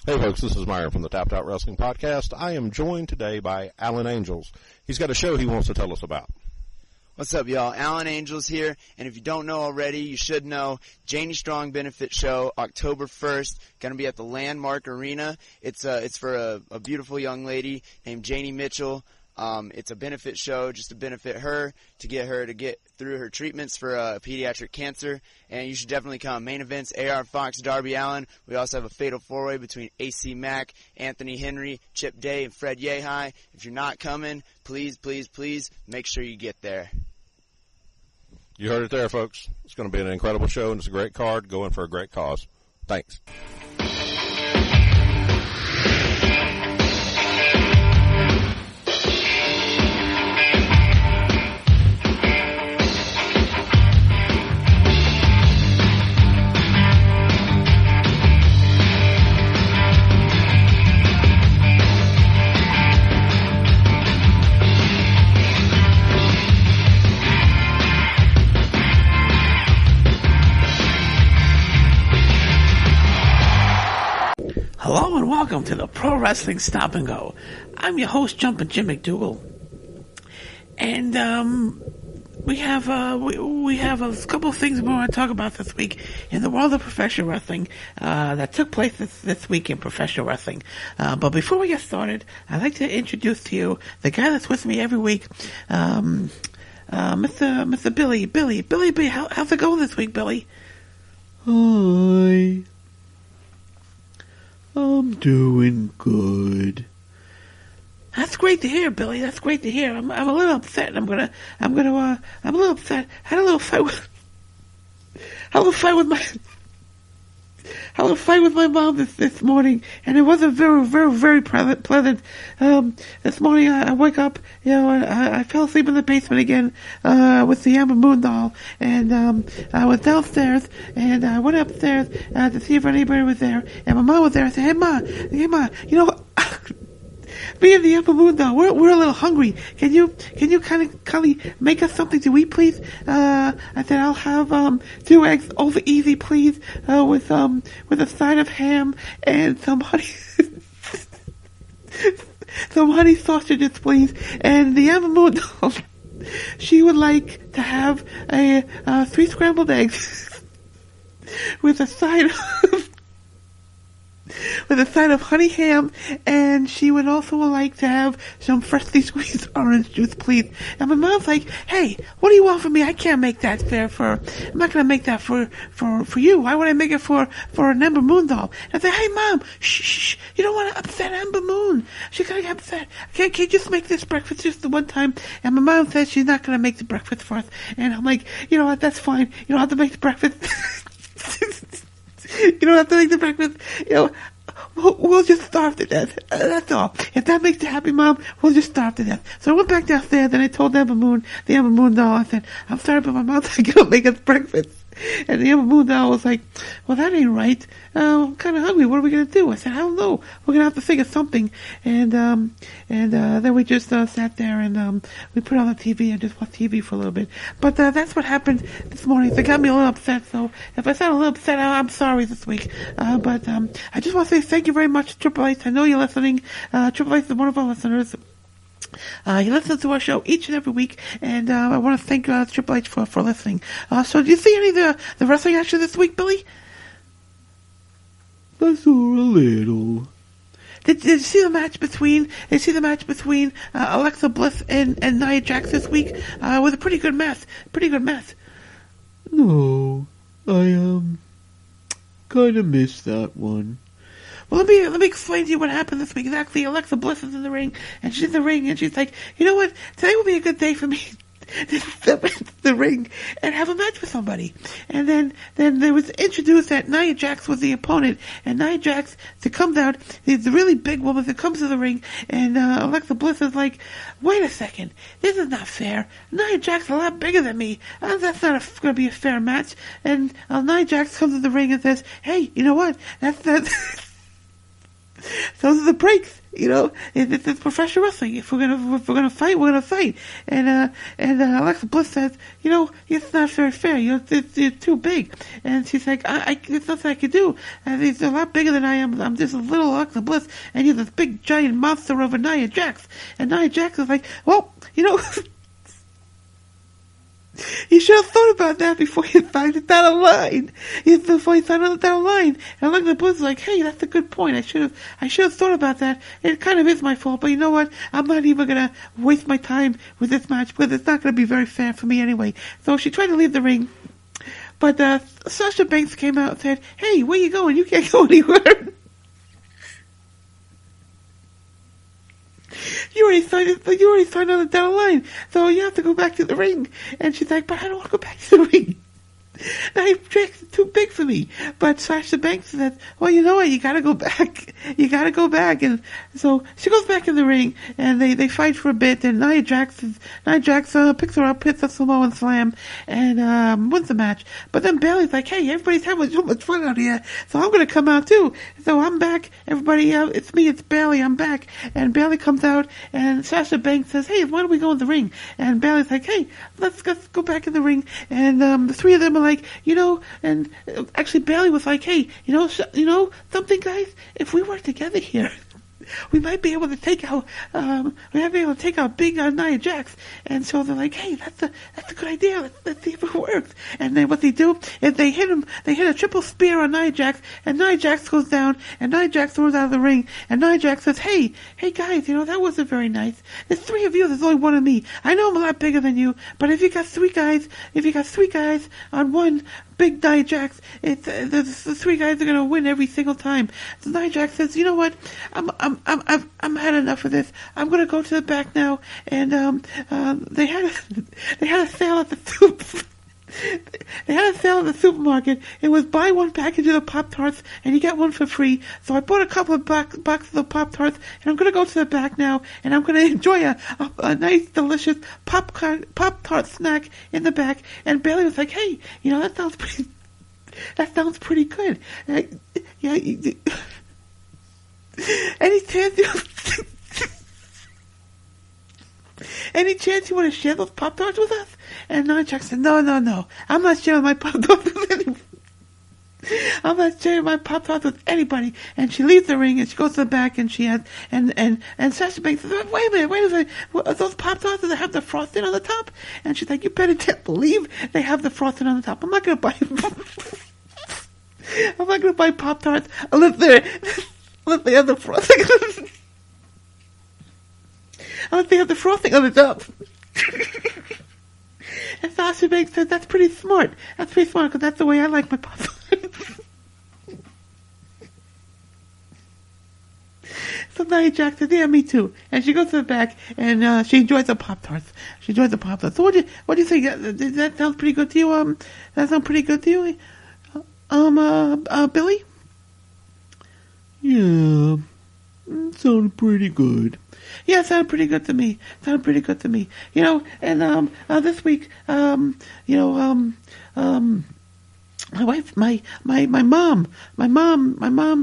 Hey folks, this is Myron from the Tapped Out Wrestling Podcast. I am joined today by Alan Angels. He's got a show he wants to tell us about. What's up, y'all? Alan Angels here, and if you don't know already, you should know. Janie Strong Benefit Show, October 1st, going to be at the Landmark Arena. It's for a beautiful young lady named Janie Mitchell. It's a benefit show just to benefit her, to get through her treatments for pediatric cancer, and you should definitely come. Main events, A.R. Fox, Darby Allin. We also have a fatal four-way between AC Mack, Anthony Henry, Chip Day, and Fred Yehai. If you're not coming, please, please, please make sure you get there. You heard it there, folks. It's going to be an incredible show, and it's a great card going for a great cause. Thanks. Hello and welcome to the Pro Wrestling Stop and Go. I'm your host, Jim McGdougall, and we have a couple of things we want to talk about this week in the world of professional wrestling that took place this week in professional wrestling. But before we get started, I'd like to introduce to you the guy that's with me every week, Mr. Billy. Billy, how's it going this week, Billy? Hi. I'm doing good. That's great to hear, Billy. That's great to hear. I'm a little upset. I'm a little upset. Had a little fight with my mom this morning, and it wasn't very pleasant. This morning I wake up, I fell asleep in the basement again, with the Ember Moon doll, and, I was downstairs, and I went upstairs, to see if anybody was there, and my mom was there. I said, hey ma, me and the Ember Moon doll, we're a little hungry. Can you kind of make us something to eat, please? I said, I'll have 2 eggs over easy, please, with a side of ham and some honey sausages, please. And the Ember Moon doll, she would like to have 3 scrambled eggs with a side of honey ham, and she would also like to have some freshly squeezed orange juice, please. And my mom's like, hey, what do you want from me? I can't make that I'm not going to make that for you. Why would I make it for an Ember Moon doll? And I said, hey mom, shh, you don't want to upset Ember Moon. She's going to get upset. Can't you just make this breakfast just the one time? And my mom says she's not going to make the breakfast for us. And I'm like, you know what, that's fine. You don't have to make the breakfast. You don't have to make the breakfast. We'll just starve to death. That's all. If that makes you happy, Mom, we'll just starve to death. So I went back downstairs and I told the Ember Moon doll, I said, I'm sorry, but my mom's not going to make us breakfast. And the Ember Moon doll was like, well, that ain't right. I'm kind of hungry. What are we going to do? I said, I don't know. We're going to have to figure something. And then we just sat there and we put on the TV and just watched TV for a little bit. But that's what happened this morning. So it got me a little upset. So if I sound a little upset, I'm sorry this week. But I just want to say thank you very much, Triple H. I know you're listening. Triple H is one of our listeners. He listens to our show each and every week, and I want to thank Triple H for listening. So did you see any of the wrestling action this week, Billy? I saw a little. Did you see the match between Alexa Bliss and Nia Jax this week? With a pretty good match. No, I kind of missed that one. Well, let me explain to you what happened this week. Exactly, Alexa Bliss is in the ring, and she's in the ring, and she's like, you know what? Today will be a good day for me to step into the ring and have a match with somebody. And then there was introduced that Nia Jax was the opponent, and Nia Jax, to come down, the really big woman that comes to the ring, and Alexa Bliss is like, wait a second, this is not fair. Nia Jax is a lot bigger than me. That's not going to be a fair match. And Nia Jax comes to the ring and says, hey, you know what? That's those are the breaks. It's professional wrestling. If we're gonna fight, we're gonna fight. And Alexa Bliss says, it's not very fair. You're too big. And she's like, there's nothing I can do. He's a lot bigger than I am. I'm just a little Alexa Bliss, and you're this big giant monster of a Nia Jax. And Nia Jax is like, well, you should have thought about that before you signed it down the line. Before you signed it down the line. And Alexa Bliss is like, hey, that's a good point. I should have thought about that. It kind of is my fault, but you know what? I'm not even gonna waste my time with this match because it's not gonna be very fair for me anyway. So she tried to leave the ring, but Sasha Banks came out and said, hey, where you going? You can't go anywhere. You already signed on the down line, so you have to go back to the ring. And she's like, but I don't want to go back to the ring. Nia Jax is too big for me. But Sasha Banks says, well, you know what? You gotta go back. You gotta go back. And so she goes back in the ring, and they fight for a bit. And Nia Jax picks her up, hits a Samoan slam, and wins the match. But then Bayley's like, hey, everybody's having so much fun out here, so I'm gonna come out too. So I'm back. Everybody, it's me, it's Bayley. I'm back. And Bayley comes out, and Sasha Banks says, hey, why don't we go in the ring? And Bayley's like, hey, let's go back in the ring. And the three of them are like, and actually Bayley was like, hey, something, guys, if we work together here, we might be able to take out big Nia Jax. And so they're like, hey, that's a good idea. Let's see if it works. And then what they do is they hit a triple spear on Nia Jax, and Nia Jax goes down, and Nia Jax throws out of the ring, and Nia Jax says, hey guys, that wasn't very nice. There's three of you, there's only one of me. I know I'm a lot bigger than you, but if you got three guys on one big Nia Jax, the three guys are gonna win every single time. So Nia Jax says, you know what? I'm had enough of this. I'm gonna go to the back now. And they had a sale at the They had a sale at the supermarket. It was buy one package of the Pop-Tarts and you get one for free. So I bought a couple of boxes of Pop-Tarts, and I'm going to go to the back now, and I'm going to enjoy a nice, delicious Pop-Tart snack in the back. And Bayley was like, hey, that sounds pretty good. Any chance you want to share those Pop-Tarts with us? And Nia Jax said, no. I'm not sharing my Pop-Tarts with anyone. I'm not sharing my Pop-Tarts with anybody. And she leaves the ring and she goes to the back and she has, and Sasha Banks says, wait a minute. Are those Pop-Tarts that have the frosting on the top? And she's like, you better believe they have the frosting on the top. I'm not going to buy Pop-Tarts unless they have the frosting. Unless they have the frosting on the top. And Sasha Banks said, that's pretty smart. Because that's the way I like my Pop-Tarts. So Nia Jax says, yeah, me too. And she goes to the back and she enjoys the Pop-Tarts. So what do you think? Does that sound pretty good to you? Billy? Yeah, sounded pretty good. Yeah, it sounded pretty good to me. And this week, my mom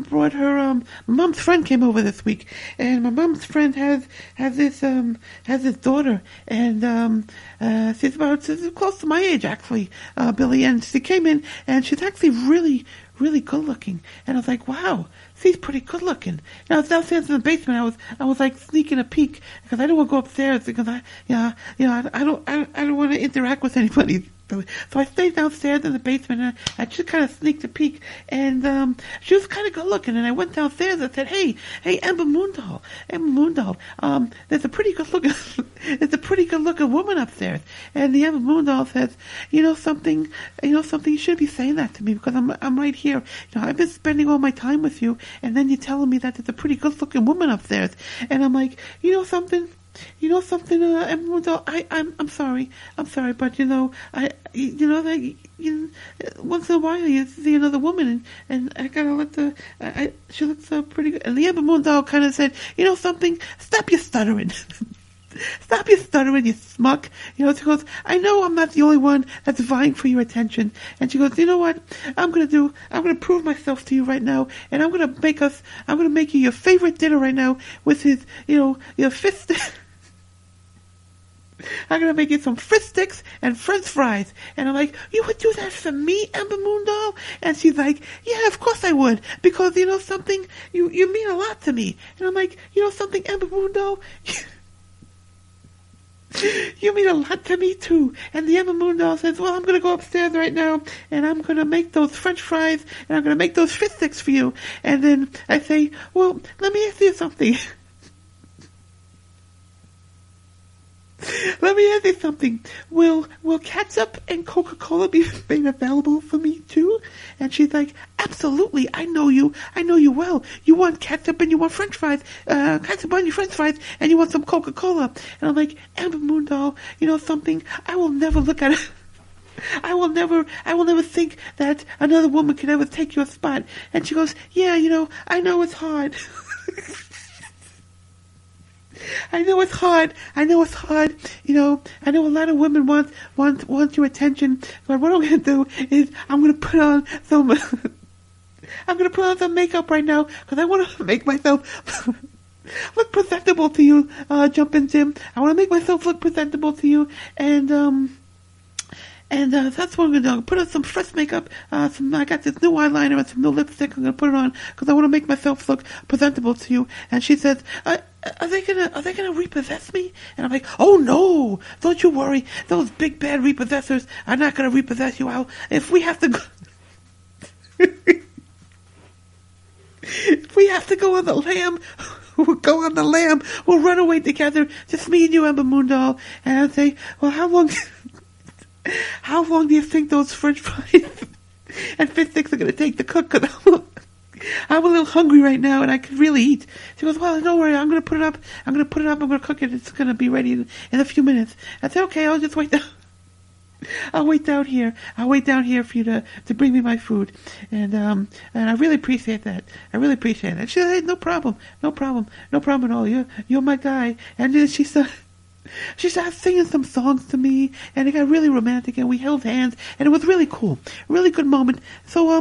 brought her, my mom's friend came over this week, and my mom's friend has this daughter, and she's close to my age actually, Billy, and she came in, and she's actually really, really good looking, and I was like, wow. She's pretty good looking. I was downstairs in the basement. I was like sneaking a peek because I don't want to go upstairs because I don't want to interact with anybody. So I stayed downstairs in the basement and I just kind of sneaked a peek, and she was kind of good looking. And I went downstairs and said, "Hey, Ember Moon doll, there's a pretty good looking woman upstairs." And the Ember Moon doll says, "You know something, you should be saying that to me because I'm right here. I've been spending all my time with you, and then you're telling me that there's a pretty good looking woman upstairs." And I'm like, something, Ember Moon doll, I'm sorry, but once in a while you see another woman, and I gotta she looks pretty good. And the Ember Moon doll kind of said, something, stop your stuttering. Stop your stuttering, you smuck. She goes, I know I'm not the only one that's vying for your attention. And she goes, you know what? I'm gonna prove myself to you right now, and I'm gonna make you your favorite dinner right now with his, your fist. I'm gonna make you some fish sticks and French fries. And I'm like, you would do that for me, Ember Moon doll? And she's like, yeah, of course I would, because something, you mean a lot to me. And I'm like, something, Ember Moon doll? You mean a lot to me too. And the Ember Moon doll says, well, I'm going to go upstairs right now, and I'm going to make those French fries, and I'm going to make those fish sticks for you. And then I say, well, let me ask you something. Let me ask you something. Will ketchup and Coca-Cola be made available for me too? And she's like, absolutely. I know you well. You want ketchup and you want French fries, ketchup on your French fries, and you want some Coca-Cola. And I'm like, Ember Moon doll, something? I will never look at it. I will never think that another woman could ever take your spot. And she goes, yeah, I know it's hard. I know it's hard. I know a lot of women want your attention. But what I'm going to do is I'm going to put on some makeup right now, because I want to make myself look presentable to you, Jumpin' Jim. I want to make myself look presentable to you, and that's what I'm going to do. I'm going to put on some fresh makeup. I got this new eyeliner and some new lipstick. I'm going to put it on because I want to make myself look presentable to you. And she says, are they gonna repossess me? And I'm like, oh no, don't you worry. Those big bad repossessors are not gonna repossess you. If we have to go, if we have to go on the lamb, we'll go on the lamb. We'll run away together, just me and you, Ember Moon doll. And I'd say, well, how long do you think those French fries and fish sticks are gonna take to cook? Cause I'm a little hungry right now, and I could really eat. She goes, well, don't worry, I'm going to put it up. I'm going to cook it. It's going to be ready in a few minutes. I said, okay, I'll just wait down. I'll wait down here. I'll wait down here for you to bring me my food. And I really appreciate that. I really appreciate it. And she said, hey, no problem at all. You're my guy. And then she started singing some songs to me, and it got really romantic, and we held hands, and it was really cool. Really good moment. So,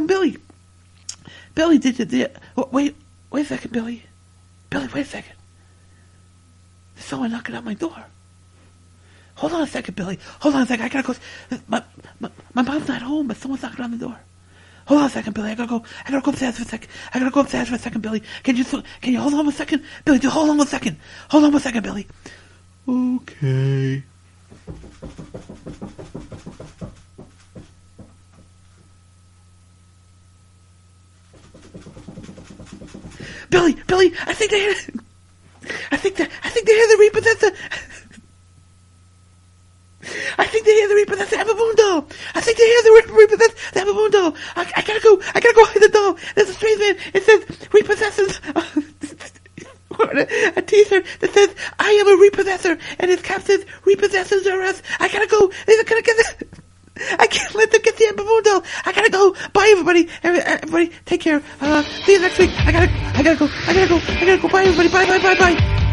Billy did wait a second, Billy. Billy, wait a second. There's someone knocking on my door. Hold on a second, Billy. Hold on a second. I gotta go. My mom's not home, but someone's knocking on the door. Hold on a second, Billy. I gotta go upstairs for a second. Billy. Can you hold on a second? Billy, just hold on one second. Hold on one second, Billy. Okay. Billy, I think they hear the repossessor. I think they hear the repossessor Ember Moon doll. I think they hear the repossessor Ember Moon doll. I gotta go hide the doll. There's a strange man. It says repossessors. A t-shirt that says I am a repossessor, and his cap says repossessors are us. I gotta go. They're gonna get this. I can't let them get the Ember Moon doll. I gotta go. Bye, everybody. Everybody, take care. See you next week. I gotta go. Bye, everybody. Bye.